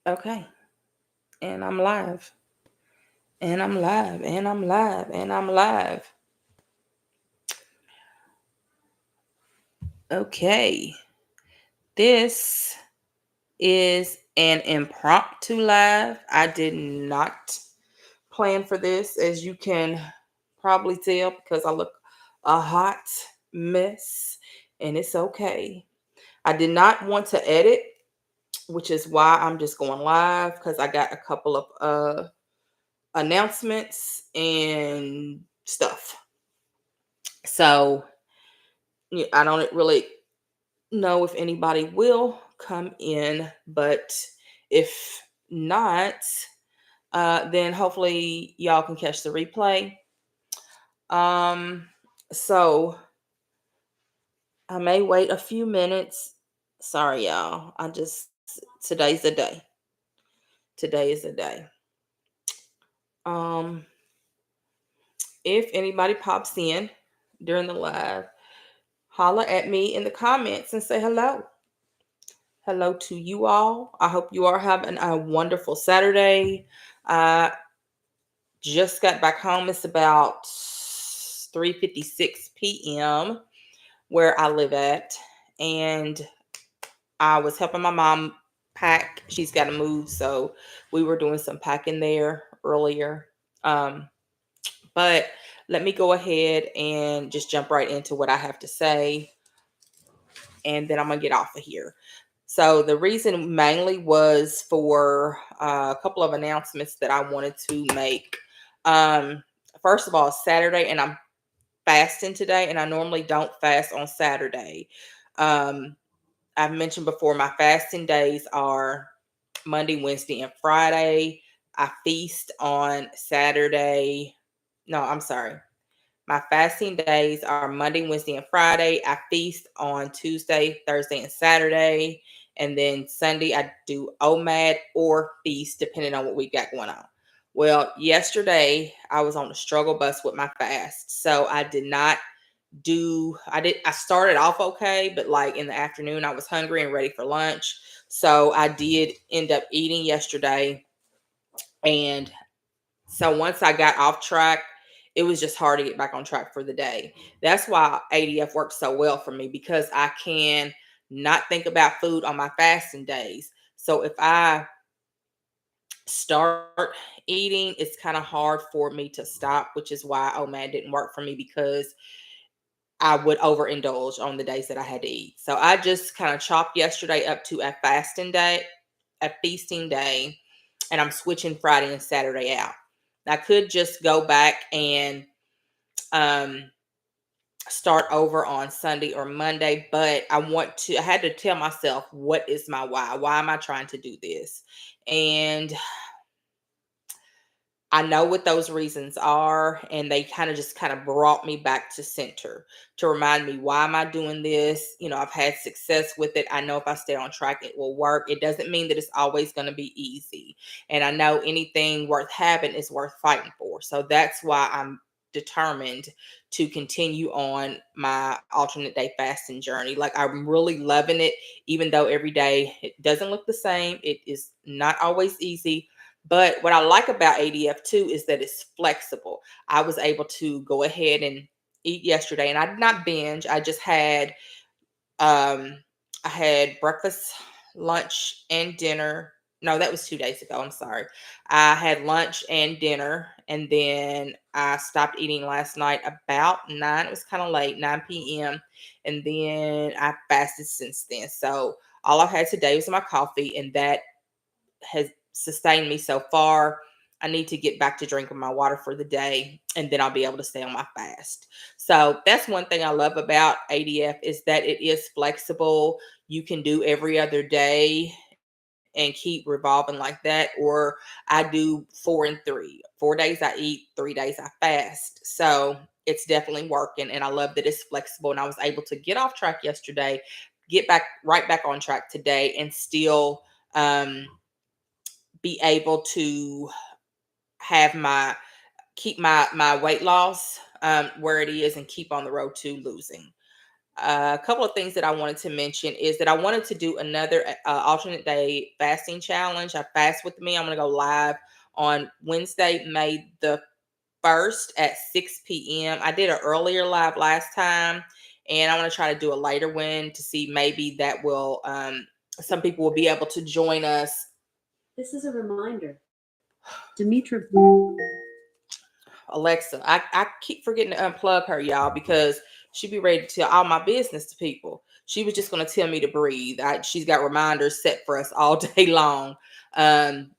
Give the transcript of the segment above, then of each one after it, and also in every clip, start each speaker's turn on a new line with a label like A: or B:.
A: Okay. And I'm live. And I'm live. And I'm live. And I'm live. Okay. This is an impromptu live. I did not plan for this, as you can probably tell, because I look a hot mess. And it's okay. I did not want to edit, which is why I'm just going live, because I got a couple of announcements and stuff. So I don't really know if anybody will come in, but if not, then hopefully y'all can catch the replay. Um, so I may wait a few minutes. Sorry, y'all. Today's the day. Today is the day. Um, if anybody pops in during the live, holler at me in the comments and say hello. Hello to you all. I hope you are having a wonderful Saturday. I just got back home. It's about 3:56 p.m. where I live at, and I was helping my mom pack. She's got to move, so we were doing some packing there earlier. Um, but let me go ahead and just jump right into what I have to say, and then I'm gonna get off of here. So the reason mainly was for a couple of announcements that I wanted to make. Um, First of all, Saturday, and I'm fasting today, and I normally don't fast on Saturday. Um, I've mentioned before, my fasting days are Monday, Wednesday, and Friday. I feast on Saturday. No, I'm sorry. My fasting days are Monday, Wednesday, and Friday. I feast on Tuesday, Thursday, and Saturday. And then Sunday, I do OMAD or feast, depending on what we got going on. Well, yesterday, I was on the struggle bus with my fast. So I started off okay, but like in the afternoon, I was hungry and ready for lunch. So I did end up eating yesterday. And so once I got off track, it was just hard to get back on track for the day. That's why ADF works so well for me, because I can not think about food on my fasting days. So if I start eating, it's kind of hard for me to stop, which is why OMAD didn't work for me, because I would overindulge on the days that I had to eat. So I just kind of chopped yesterday up to a fasting day, a feasting day, and I'm switching Friday and Saturday out. I could just go back and um, start over on Sunday or Monday, but I had to tell myself, what is my why? Why am I trying to do this? And I know what those reasons are, and they kind of brought me back to center to remind me, why am I doing this? I've had success with it. I know if I stay on track, it will work. It doesn't mean that it's always going to be easy. And I know anything worth having is worth fighting for. So that's why I'm determined to continue on my alternate day fasting journey. Like, I'm really loving it, even though every day it doesn't look the same. It is not always easy, but what I like about ADF too is that it's flexible. I was able to go ahead and eat yesterday, and I did not binge. Um I had breakfast, lunch, and dinner. No, that was 2 days ago. I'm sorry. I had lunch and dinner, and then I stopped eating last night about 9. It was kind of late, 9 p.m. And then I fasted since then. So all I've had today was my coffee, and that has sustained me so far. I need to get back to drinking my water for the day, and then I'll be able to stay on my fast. So that's one thing I love about ADF, is that it is flexible. You can do every other day and keep revolving like that. Or I do 4 and 3. 4 days I eat, 3 days I fast. So it's definitely working. And I love that it's flexible. And I was able to get off track yesterday, get back right back on track today, and still be able to have my keep my weight loss where it is, and keep on the road to losing. A couple of things that I wanted to mention is that I wanted to do another alternate day fasting challenge. I fast with me. I'm going to go live on Wednesday, May the 1st at 6 p.m. I did an earlier live last time, and I want to try to do a later one to see maybe that will, some people will be able to join us.
B: This is a reminder. Dimitri.
A: Alexa, I keep forgetting to unplug her, y'all, because she be ready to tell all my business to people. She was just going to tell me to breathe. She's got reminders set for us all day long, um,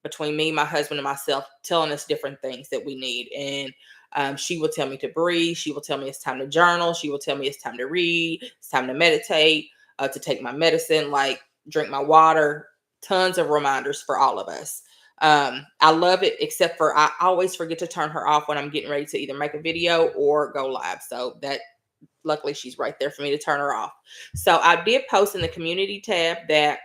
A: between me, my husband, and myself, telling us different things that we need. And she will tell me to breathe. She will tell me it's time to journal. She will tell me it's time to read. It's time to meditate, to take my medicine, like drink my water. Tons of reminders for all of us. I love it, except for I always forget to turn her off when I'm getting ready to either make a video or go live. So that, luckily, she's right there for me to turn her off. So I did post in the community tab that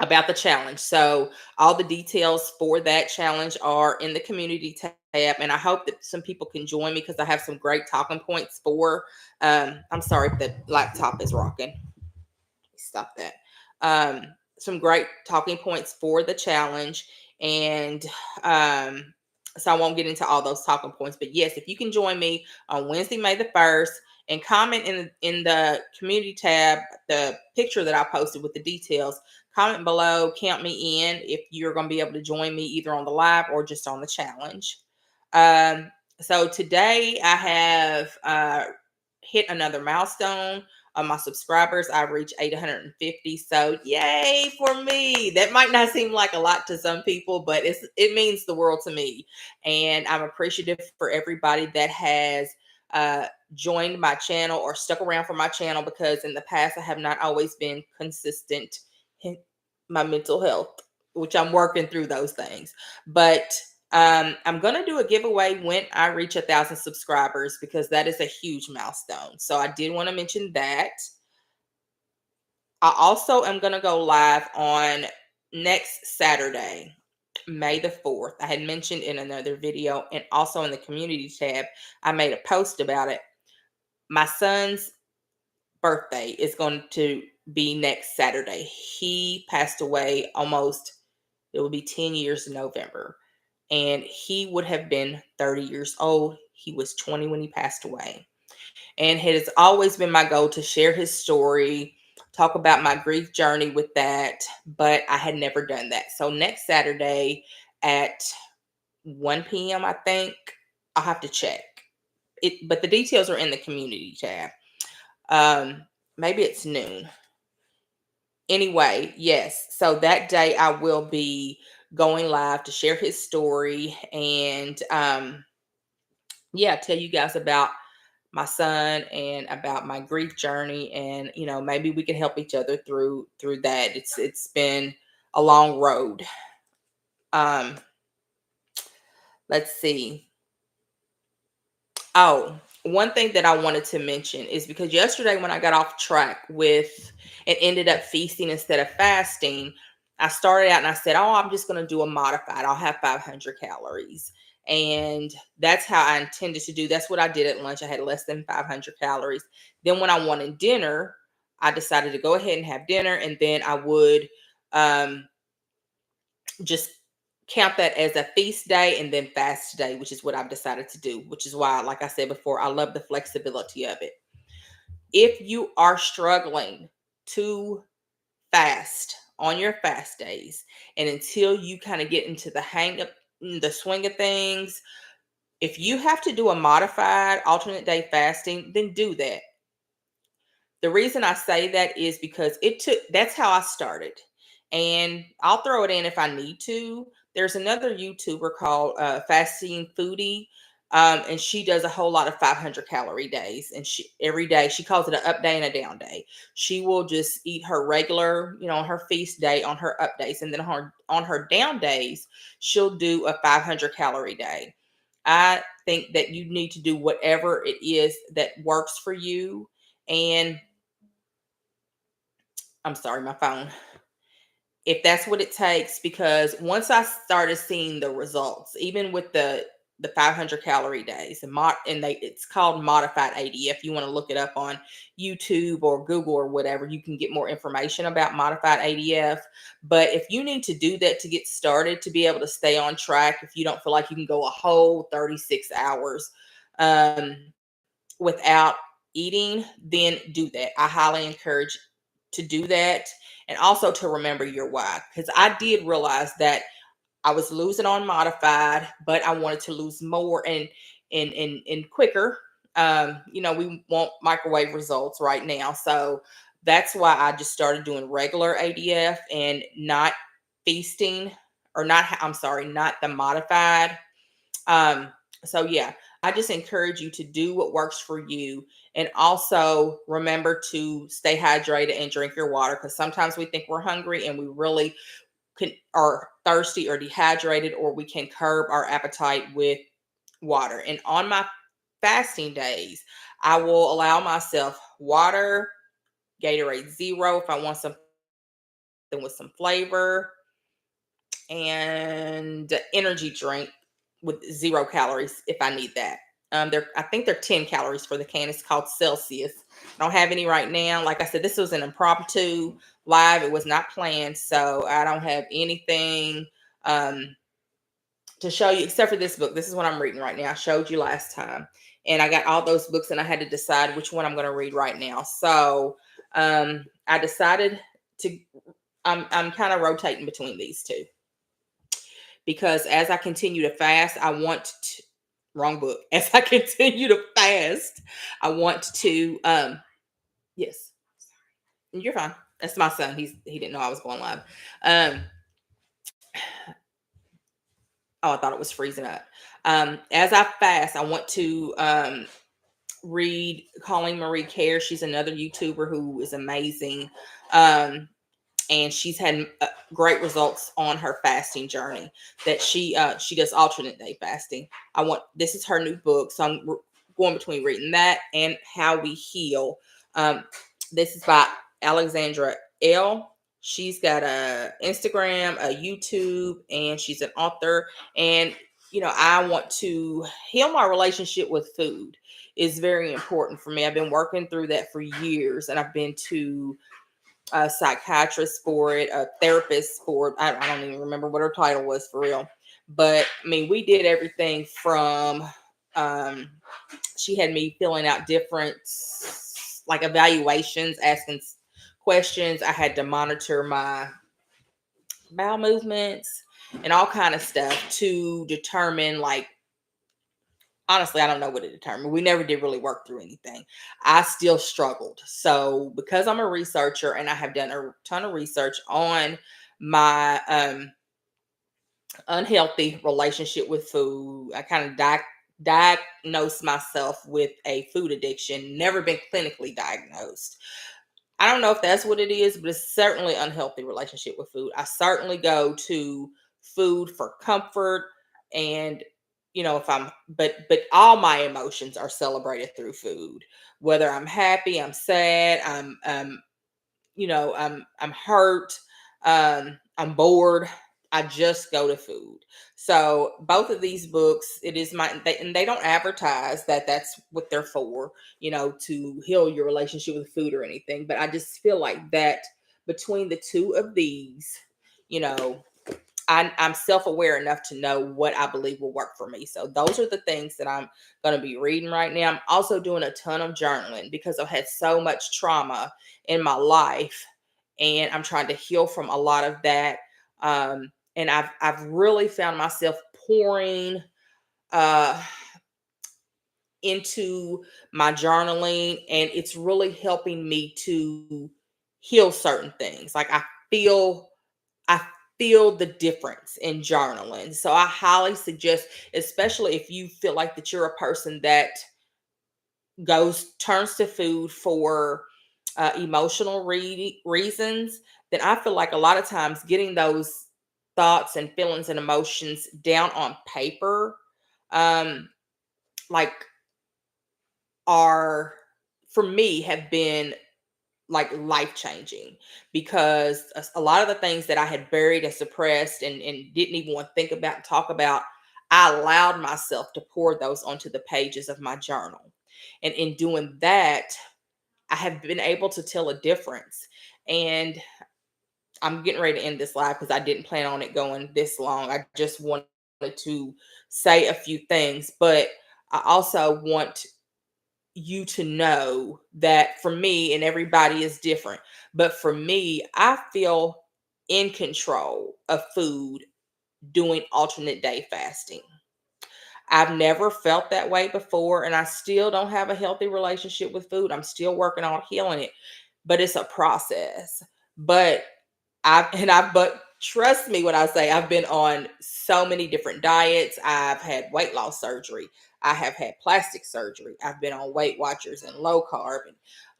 A: about the challenge. So all the details for that challenge are in the community tab. And I hope that some people can join me because I have some great talking points for, I'm sorry if the laptop is rocking. Stop that. Some great talking points for the challenge. And so I won't get into all those talking points. But yes, if you can join me on Wednesday, May the 1st, and comment in the community tab, the picture that I posted with the details, comment below, count me in if you're going to be able to join me either on the live or just on the challenge. So today I have hit another milestone on my subscribers. I reached 850. So yay for me. That might not seem like a lot to some people, but it means the world to me. And I'm appreciative for everybody that has joined my channel or stuck around for my channel, because in the past I have not always been consistent in my mental health, which I'm working through those things. But I'm going to do a giveaway when I reach 1,000 subscribers, because that is a huge milestone. So I did want to mention that. I also am going to go live on next Saturday, May the 4th. I had mentioned in another video, and also in the community tab, I made a post about it. My son's birthday is going to be next Saturday. He passed away it will be 10 years in November. And he would have been 30 years old. He was 20 when he passed away. And it has always been my goal to share his story, talk about my grief journey with that, but I had never done that. So next Saturday at 1 p.m., I think, I'll have to check it, but the details are in the community tab. Maybe it's noon. Anyway, yes. So that day I will be going live to share his story and tell you guys about my son and about my grief journey, and maybe we can help each other through that. It's been a long road. Um let's see. Oh, one thing that I wanted to mention is because yesterday when I got off track with and ended up feasting instead of fasting, I started out and I said, "Oh, I'm just going to do a modified. I'll have 500 calories." And that's how I intended to do. That's what I did at lunch. I had less than 500 calories. Then when I wanted dinner, I decided to go ahead and have dinner, and then I would um, just count that as a feast day and then fast day, which is what I've decided to do, which is why, like I said before, I love the flexibility of it. If you are struggling to fast on your fast days, and until you kind of get into the swing of things, if you have to do a modified alternate day fasting, then do that. The reason I say that is because that's how I started. And I'll throw it in if I need to. There's another YouTuber called Fasting Foodie. And she does a whole lot of 500 calorie days. And every day, she calls it an up day and a down day. She will just eat her regular, on her feast day, on her up days. And then on her down days, she'll do a 500 calorie day. I think that you need to do whatever it is that works for you. And I'm sorry, my phone. If that's what it takes, because once I started seeing the results, even with the the 500 calorie days, and it's called modified ADF. You want to look it up on YouTube or Google or whatever. You can get more information about modified ADF. But if you need to do that to get started, to be able to stay on track, if you don't feel like you can go a whole 36 hours without eating, then do that. I highly encourage to do that, and also to remember your why, because I did realize that I was losing on modified, but I wanted to lose more and quicker. We want microwave results right now. So that's why I just started doing regular ADF and not feasting, or not, I'm sorry, not the modified. Um, so yeah, I just encourage you to do what works for you. And also remember to stay hydrated and drink your water, because sometimes we think we're hungry and we really are thirsty or dehydrated, or we can curb our appetite with water. And on my fasting days, I will allow myself water, Gatorade Zero if I want something with some flavor, and energy drink with 0 calories if I need that. I think they're 10 calories for the can. It's called Celsius. I don't have any right now. Like I said, this was an impromptu live. It was not planned, so I don't have anything to show you except for this book. This is what I'm reading right now. I showed you last time, and I got all those books, and I had to decide which one I'm going to read right now. So I decided to. I'm kind of rotating between these two, because as I continue to fast, I want to, wrong book. As I continue to fast, I want to yes, you're fine. That's my son. He didn't know I was going live. Um oh, I thought it was freezing up. As I fast, I want to read Colleen Marie Care. She's another YouTuber who is amazing. And she's had great results on her fasting journey. That she does alternate day fasting. This is her new book, so I'm going between reading that and How We Heal. This is by Alexandra, Elle. She's got a Instagram, a YouTube, and she's an author. And I want to heal my relationship with food. Is very important for me. I've been working through that for years, and I've been to a psychiatrist for it, a therapist for it. I don't even remember what her title was for real. But I mean, we did everything from she had me filling out different like evaluations, asking questions. I had to monitor my bowel movements and all kind of stuff to determine, like, honestly, I don't know what it determined. We never did really work through anything. I still struggled. So because I'm a researcher and I have done a ton of research on my unhealthy relationship with food, I kind of diagnosed myself with a food addiction, never been clinically diagnosed. I don't know if that's what it is, but it's certainly unhealthy relationship with food. I certainly go to food for comfort, and if but all my emotions are celebrated through food. Whether I'm happy, I'm sad, I'm hurt, I'm bored. I just go to food. So both of these books, and they don't advertise that that's what they're for, to heal your relationship with food or anything. But I just feel like that between the two of these, you know, I'm self-aware enough to know what I believe will work for me. So those are the things that I'm going to be reading right now. I'm also doing a ton of journaling because I've had so much trauma in my life, and I'm trying to heal from a lot of that. And I've really found myself pouring uh, into my journaling, and it's really helping me to heal certain things. Like I feel the difference in journaling. So I highly suggest, especially if you feel like that you're a person that turns to food for emotional reasons, then I feel like a lot of times getting those thoughts and feelings and emotions down on paper, um, like are for me have been like life changing, because a lot of the things that I had buried and suppressed and didn't even want to think about and talk about, I allowed myself to pour those onto the pages of my journal. And in doing that, I have been able to tell a difference. And I'm getting ready to end this live because I didn't plan on it going this long. I just wanted to say a few things, but I also want you to know that for me, and everybody is different, but for me, I feel in control of food doing alternate day fasting. I've never felt that way before, and I still don't have a healthy relationship with food. I'm still working on healing it, but it's a process. But but trust me when I say I've been on so many different diets. I've had weight loss surgery. I have had plastic surgery. I've been on Weight Watchers and low carb,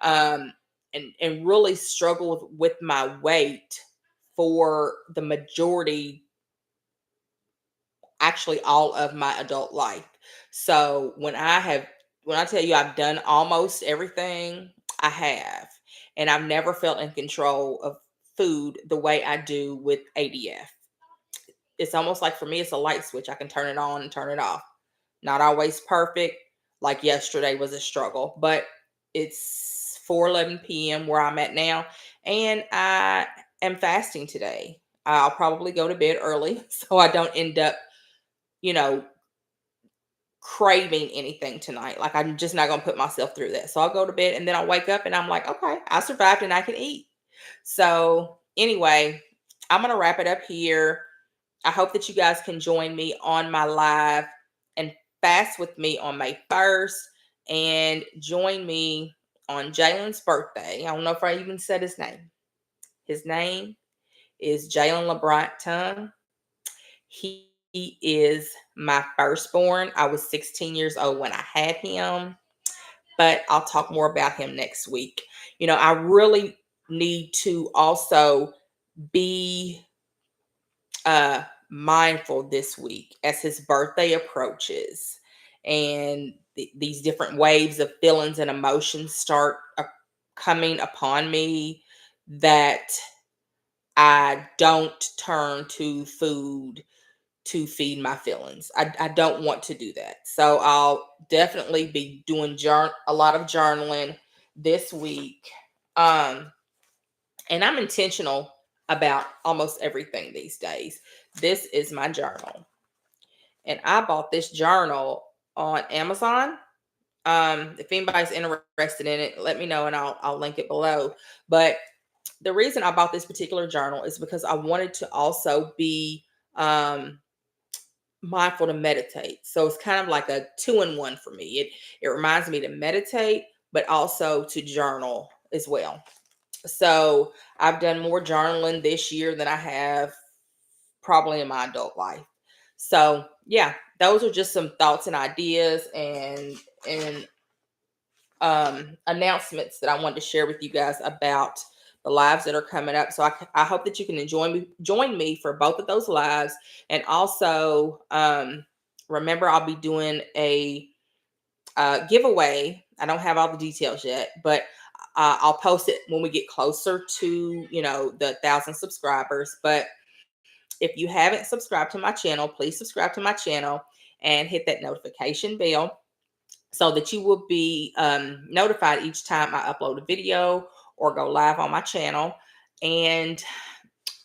A: and really struggled with my weight for the majority, actually all of my adult life. So when I tell you I've done almost everything, I have. And I've never felt in control of food the way I do with ADF. It's almost like for me, it's a light switch. I can turn it on and turn it off. Not always perfect. Like yesterday was a struggle, but it's 4:11 p.m. where I'm at now, and I am fasting today. I'll probably go to bed early so I don't end up, you know, craving anything tonight. Like I'm just not gonna put myself through that. So I'll go to bed and then I'll wake up and I'm like, okay, I survived and I can eat. So anyway, I'm gonna wrap it up here. I hope that you guys can join me on my live and fast with me on May 1st and join me on Jalen's birthday. I don't know if I even said his name. His name is Jalen LaMont A Tonge. He is my firstborn. I was 16 years old when I had him, but I'll talk more about him next week. I really need to also be mindful this week as his birthday approaches and these different waves of feelings and emotions start coming upon me, that I don't turn to food to feed my feelings. I don't want to do that. So I'll definitely be doing a lot of journaling this week. Um, and I'm intentional about almost everything these days. This is my journal. And I bought this journal on Amazon. If anybody's interested in it, let me know and I'll link it below. But the reason I bought this particular journal is because I wanted to also be mindful to meditate. So it's kind of like a two-in-one for me. It reminds me to meditate, but also to journal as well. So I've done more journaling this year than I have probably in my adult life. So yeah, those are just some thoughts and ideas and announcements that I wanted to share with you guys about the lives that are coming up. So I hope that you can join me for both of those lives. And also remember, I'll be doing a giveaway. I don't have all the details yet, but I'll post it when we get closer to, the 1,000 subscribers. But if you haven't subscribed to my channel, please subscribe to my channel and hit that notification bell so that you will be notified each time I upload a video or go live on my channel. And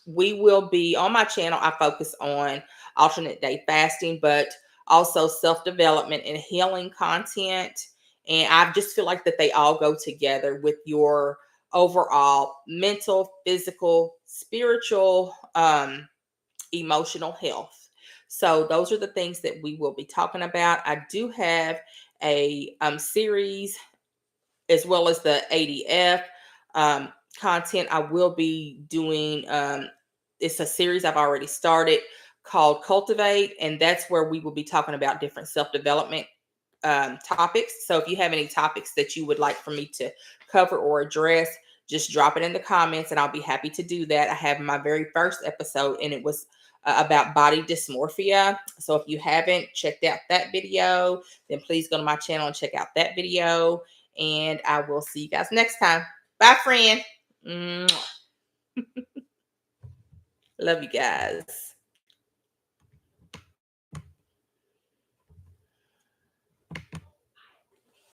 A: we will be on my channel. I focus on alternate day fasting, but also self-development and healing content. And I just feel like that they all go together with your overall mental, physical, spiritual, emotional health. So those are the things that we will be talking about. I do have a series as well as the ADF content. I will be doing. It's a series I've already started called Cultivate, and that's where we will be talking about different self-development topics. So if you have any topics that you would like for me to cover or address, just drop it in the comments and I'll be happy to do that. I have my very first episode and it was about body dysmorphia. So if you haven't checked out that video, then please go to my channel and check out that video. And I will see you guys next time. Bye, friend. Love you guys.